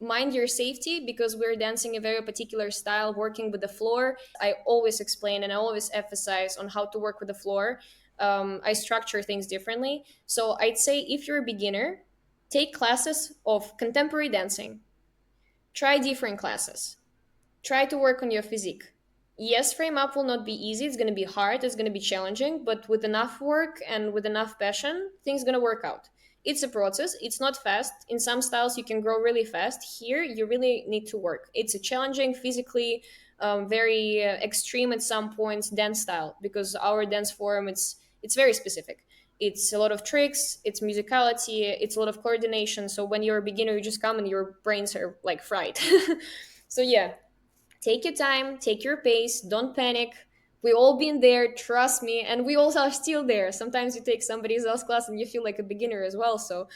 mind your safety, because we're dancing a very particular style, working with the floor. I always explain and I always emphasize on how to work with the floor. I structure things differently. So I'd say, if you're a beginner, take classes of contemporary dancing. Try different classes. Try to work on your physique. Yes, frame up will not be easy. It's going to be hard. It's going to be challenging, but with enough work and with enough passion, things going to work out. It's a process. It's not fast. In some styles, you can grow really fast. Here, you really need to work. It's a challenging, physically, very extreme at some points dance style, because our dance form, it's very specific. It's a lot of tricks. It's musicality. It's a lot of coordination. So when you're a beginner, you just come and your brains are like fried. So yeah, take your time, take your pace, don't panic. We all been there, trust me, and we all are still there. Sometimes you take somebody else's class and you feel like a beginner as well. So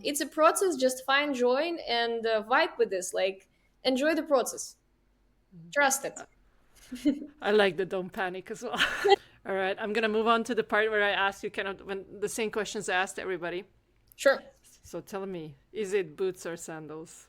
it's a process. Just find joy and vibe with this. Like, enjoy the process. Trust it. I like the don't panic as well. All right, I'm gonna move on to the part where I ask you kind of when the same questions I asked everybody. Sure. So tell me, is it boots or sandals?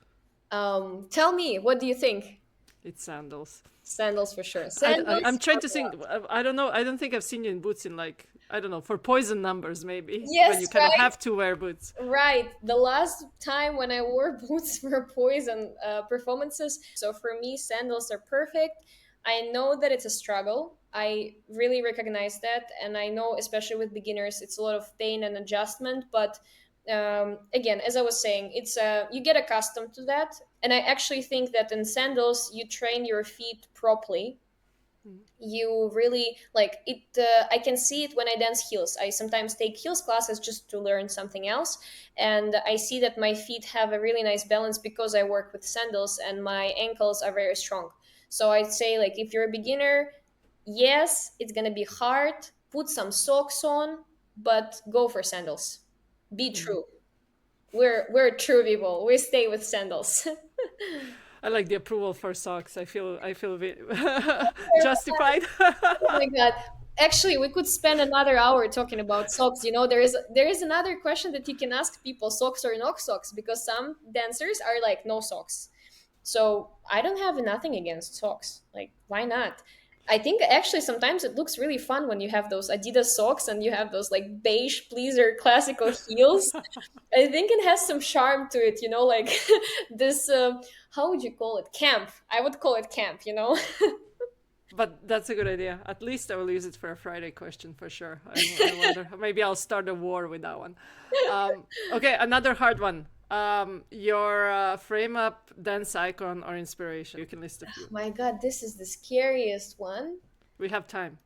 Tell me, what do you think? It's sandals. Sandals for sure. I'm Sandals. trying to think. I don't know. I don't think I've seen you in boots in like, I don't know, for poison numbers maybe, when you Yes, kind of right. have to wear boots. Right. The last time when I wore boots for poison performances. So for me, sandals are perfect. I know that it's a struggle. I really recognize that. And I know, especially with beginners, it's a lot of pain and adjustment. But again, as I was saying, it's you get accustomed to that. And I actually think that in sandals, you train your feet properly. You really like it. I can see it when I dance heels. I sometimes take heels classes just to learn something else, and I see that my feet have a really nice balance because I work with sandals and my ankles are very strong. So I'd say, like, if you're a beginner, yes, it's gonna be hard. Put some socks on, but go for sandals. Be true. We're true people. We stay with sandals. I like the approval for socks. I feel a bit justified. Oh my god. Actually, we could spend another hour talking about socks. You know, there is another question that you can ask people, socks or no socks, because some dancers are like no socks. So I don't have nothing against socks. Like, why not? I think actually sometimes it looks really fun when you have those Adidas socks and you have those like beige pleaser classical heels. I think it has some charm to it, like this. How would you call it? Camp. I would call it camp. But that's a good idea. At least I will use it for a Friday question for sure. I wonder. Maybe I'll start a war with that one. Okay, another hard one. Your frame up dance icon or inspiration. You can list a few. My god, this is the scariest one. We have time.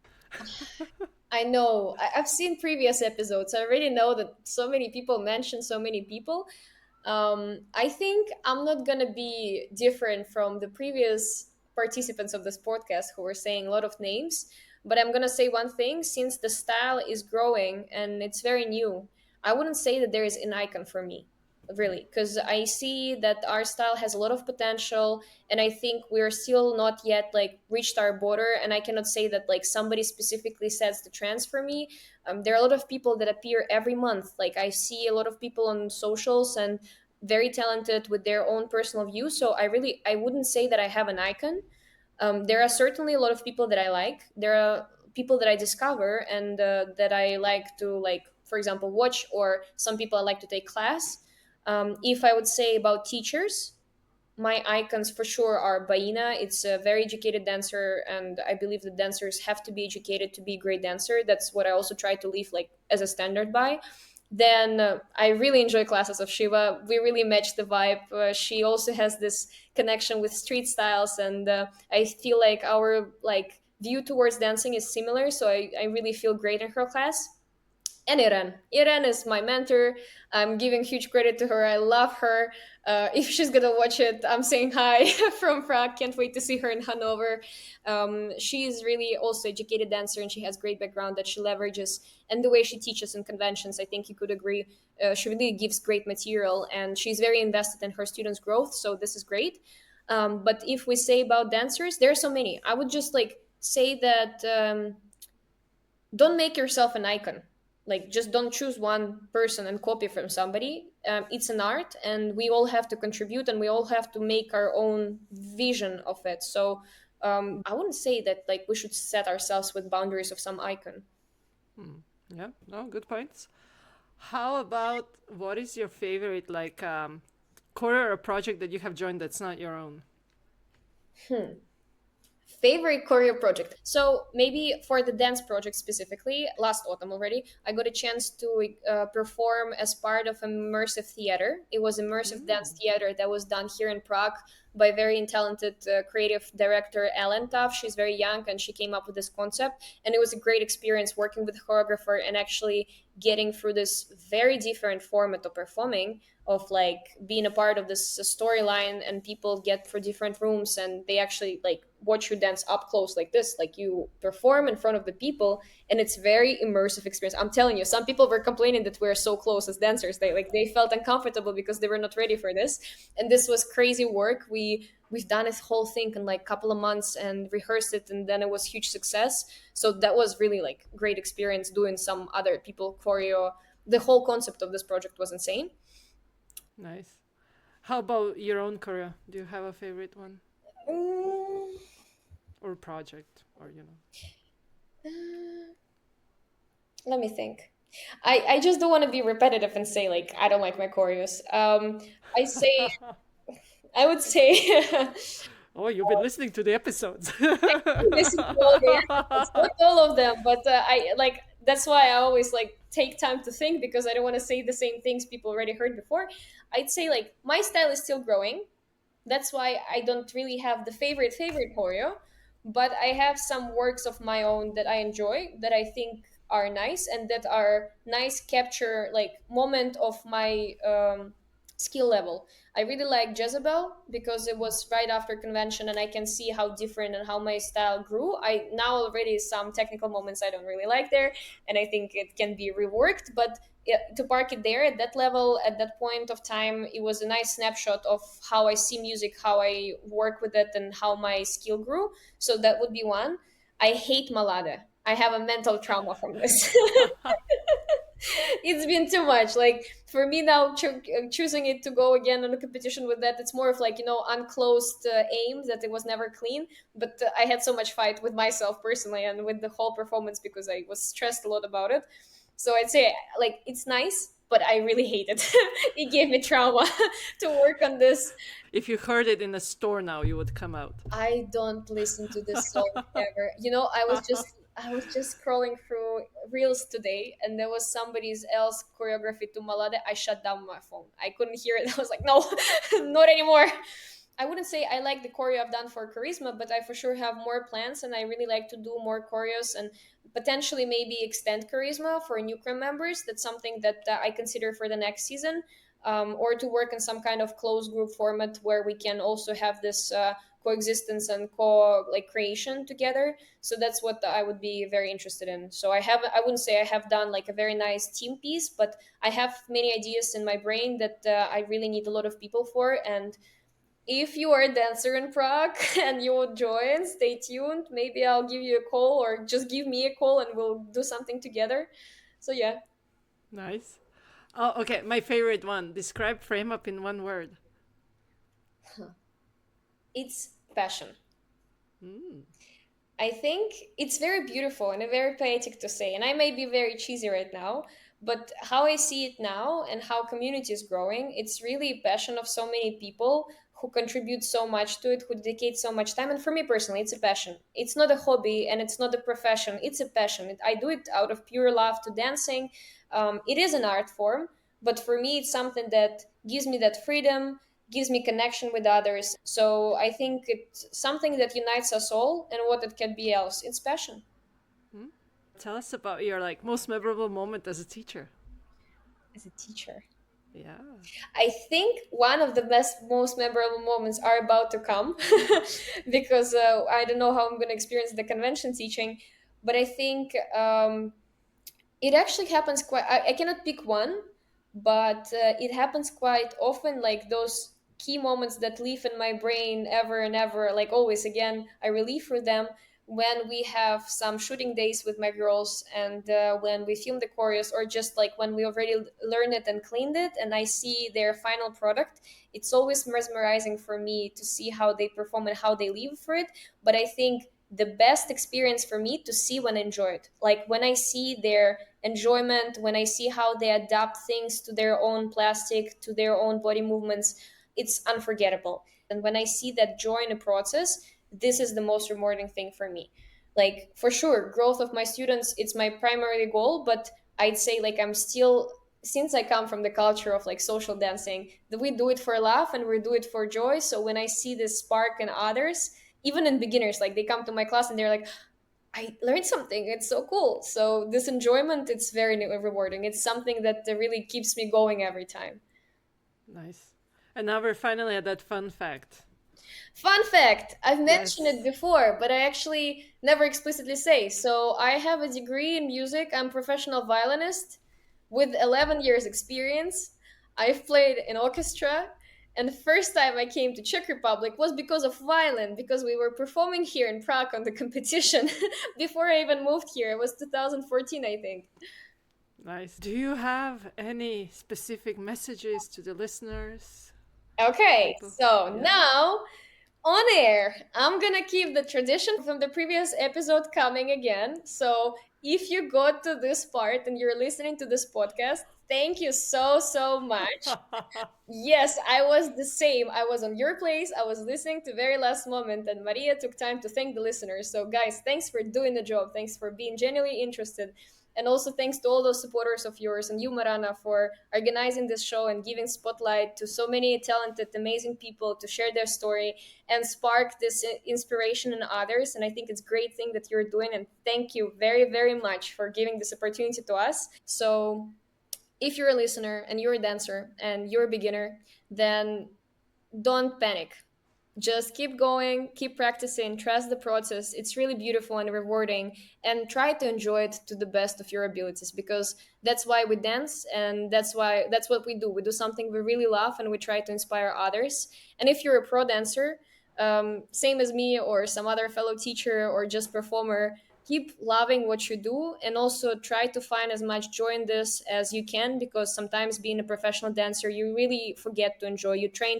I know. I've seen previous episodes. I already know that so many people mention so many people. I think I'm not gonna be different from the previous participants of this podcast who were saying a lot of names, but I'm gonna say one thing. Since the style is growing and it's very new, I wouldn't say that there is an icon for me, really, because I see that our style has a lot of potential, and I think we're still not yet like reached our border. And I cannot say that like somebody specifically sets the trends for me. There are a lot of people that appear every month. Like, I see a lot of people on socials and very talented with their own personal views. So I wouldn't say that I have an icon. There are certainly a lot of people that I like. There are people that I discover and that I like to, like, for example, watch, or some people I like to take class. If I would say about teachers, my icons for sure are Baina. It's a very educated dancer, and I believe the dancers have to be educated to be a great dancer. That's what I also try to leave like as a standard by. Then I really enjoy classes of Shiva. We really match the vibe. She also has this connection with street styles, and I feel like our like view towards dancing is similar. So I really feel great in her class. And Iran. Iran is my mentor. I'm giving huge credit to her. I love her. If she's gonna watch it, I'm saying hi from Prague. Can't wait to see her in Hanover. She is really also educated dancer, and she has great background that she leverages. And the way she teaches in conventions, I think you could agree, she really gives great material, and she's very invested in her students' growth. So this is great. But if we say about dancers, there are so many. I would just like say that. Don't make yourself an icon. Like, just don't choose one person and copy from somebody. It's an art, and we all have to contribute, and we all have to make our own vision of it. So I wouldn't say that like we should set ourselves with boundaries of some icon. Yeah, no, good points. How about what is your favorite like choreo or project that you have joined that's not your own? Favorite choreo project. So maybe for the dance project specifically, last autumn already, I got a chance to perform as part of immersive theater. It was immersive dance theater that was done here in Prague by very talented creative director Ellen Tuff. She's very young, and she came up with this concept, and it was a great experience working with a choreographer and actually getting through this very different format of performing, of like being a part of this storyline, and people get through different rooms and they actually like watch you dance up close like this, like you perform in front of the people, and it's very immersive experience. I'm telling you, some people were complaining that we're so close as dancers. They felt uncomfortable because they were not ready for this, and this was crazy work. We've done this whole thing in like a couple of months and rehearsed it, and then it was huge success. So that was really like great experience doing some other people choreo. The whole concept of this project was insane. Nice. How about your own choreo? Do you have a favorite one Mm, or project or let me think. I just don't want to be repetitive and say like I don't like my choreos. I say I would say Oh, you've been listening to the episodes. listen to all the episodes, not all of them, but I like that's why I always like take time to think, because I don't want to say the same things people already heard before. I'd say like my style is still growing. That's why I don't really have the favorite choreo, but I have some works of my own that I enjoy, that I think are nice, and that are nice capture like moment of my skill level. I really like Jezebel because it was right after convention, and I can see how different and how my style grew. I now already some technical moments I don't really like there, and I think it can be reworked, but to park it there at that level at that point of time, it was a nice snapshot of how I see music, how I work with it, and how my skill grew. So that would be one. I hate malade. I have a mental trauma from this. It's been too much. Like for me now, choosing it to go again in a competition with that, it's more of like unclosed aim that it was never clean. But I had so much fight with myself personally and with the whole performance because I was stressed a lot about it. So I'd say like it's nice, but I really hate it. It gave me trauma to work on this. If you heard it in a store now, you would come out. I don't listen to this song ever. I was just scrolling through reels today, and there was somebody's else choreography to Malade. I shut down my phone. I couldn't hear it. I was like, no, not anymore. I wouldn't say I like the choreo I've done for Charisma, but I for sure have more plans, and I really like to do more choreos and potentially maybe extend Charisma for new crew members. That's something that I consider for the next season, or to work in some kind of closed group format where we can also have this coexistence and creation together. So that's what I would be very interested in. So I wouldn't say I have done like a very nice team piece, but I have many ideas in my brain that I really need a lot of people for. And if you are a dancer in Prague and you will join, stay tuned. Maybe I'll give you a call, or just give me a call and we'll do something together. So yeah, Nice. Oh, okay. My favorite one. Describe frame up in one word. it's passion. Mm. I think it's very beautiful and very poetic to say. And I may be very cheesy right now, but how I see it now and how community is growing, it's really a passion of so many people who contribute so much to it, who dedicate so much time. And for me personally, it's a passion. It's not a hobby and it's not a profession. It's a passion. I do it out of pure love to dancing. It is an art form, but for me, it's something that gives me that freedom, gives me connection with others. So I think it's something that unites us all, and what it can be else. It's passion. Mm. Tell us about your like most memorable moment as a teacher. As a teacher, Yeah. I think one of the best, most memorable moments are about to come because I don't know how I'm going to experience the convention teaching, but I think it actually happens quite, I cannot pick one, but it happens quite often, like those key moments that live in my brain ever and ever, like always again I relive for them when we have some shooting days with my girls, and when we film the choreos, or just like when we already learned it and cleaned it and I see their final product. It's always mesmerizing for me to see how they perform and how they live for it. But I think the best experience for me to see when I enjoy it, like when I see their enjoyment, when I see how they adapt things to their own plastic, to their own body movements, it's unforgettable. And when I see that joy in the process, this is the most rewarding thing for me. Like for sure, growth of my students, it's my primary goal, but I'd say like I'm still, since I come from the culture of like social dancing, that we do it for laugh and we do it for joy. So when I see this spark in others, even in beginners, like they come to my class and they're like, I learned something. It's so cool. So this enjoyment, it's very rewarding. It's something that really keeps me going every time. Nice. And now we're finally at that fun fact. Fun fact, I've mentioned it Yes. before, but I actually never explicitly say. So I have a degree in music. I'm a professional violinist with 11 years experience. I've played in orchestra, and the first time I came to Czech Republic was because of violin, because we were performing here in Prague on the competition before I even moved here. It was 2014, I think. Nice. Do you have any specific messages to the listeners? Okay, People? so Yeah. now on air, I'm gonna keep the tradition from the previous episode coming again. So if you got to this part and you're listening to this podcast, thank you so, so much. Yes, I was the same. I was on your place. I was listening to very last moment, and Maria took time to thank the listeners. So, guys, thanks for doing the job. Thanks for being genuinely interested. And also thanks to all those supporters of yours and you, Marana, for organizing this show and giving spotlight to so many talented, amazing people to share their story and spark this inspiration in others. And I think it's a great thing that you're doing. And thank you very, very much for giving this opportunity to us. So if you're a listener and you're a dancer and you're a beginner, then don't panic. Just keep going, keep practicing, trust the process. It's really beautiful and rewarding, and try to enjoy it to the best of your abilities, because that's why we dance, and that's what we do. We do something we really love and we try to inspire others. And if you're a pro dancer, same as me or some other fellow teacher or just performer, keep loving what you do and also try to find as much joy in this as you can, because sometimes being a professional dancer you really forget to enjoy. You train,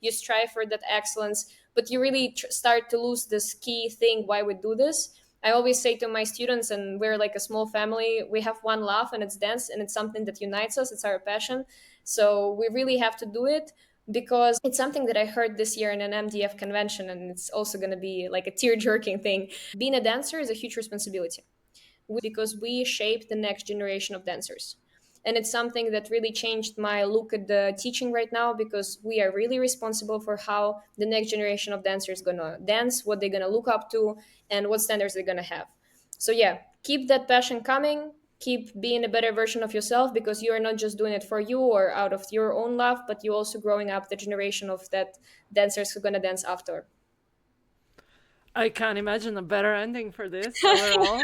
you strive for that excellence, but you really start to lose this key thing why we do this. I always say to my students, and we're like a small family, we have one love and it's dance, and it's something that unites us. It's our passion. So we really have to do it, because it's something that I heard this year in an MDF convention, and it's also going to be like a tear jerking thing. Being a dancer is a huge responsibility, because we shape the next generation of dancers. And it's something that really changed my look at the teaching right now, because we are really responsible for how the next generation of dancers going to dance, what they're going to look up to, and what standards they're going to have. So, yeah, keep that passion coming. Keep being a better version of yourself, because you are not just doing it for you or out of your own love, but you're also growing up the generation of that dancers who are going to dance after. I can't imagine a better ending for this overall.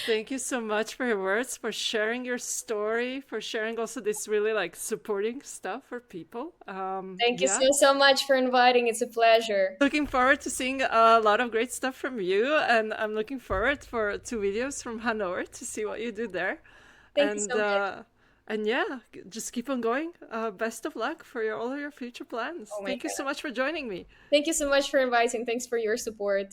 Thank you so much for your words, for sharing your story, for sharing also this really like supporting stuff for people. Thank you Yeah. so, so much for inviting. It's a pleasure. Looking forward to seeing a lot of great stuff from you, and I'm looking forward for 2 videos from Hanover to see what you do there. Thank you And so much. And yeah, just keep on going. Best of luck for all your future plans. Oh my Thank you so god. much for joining me. Thank you so much for inviting. Thanks for your support.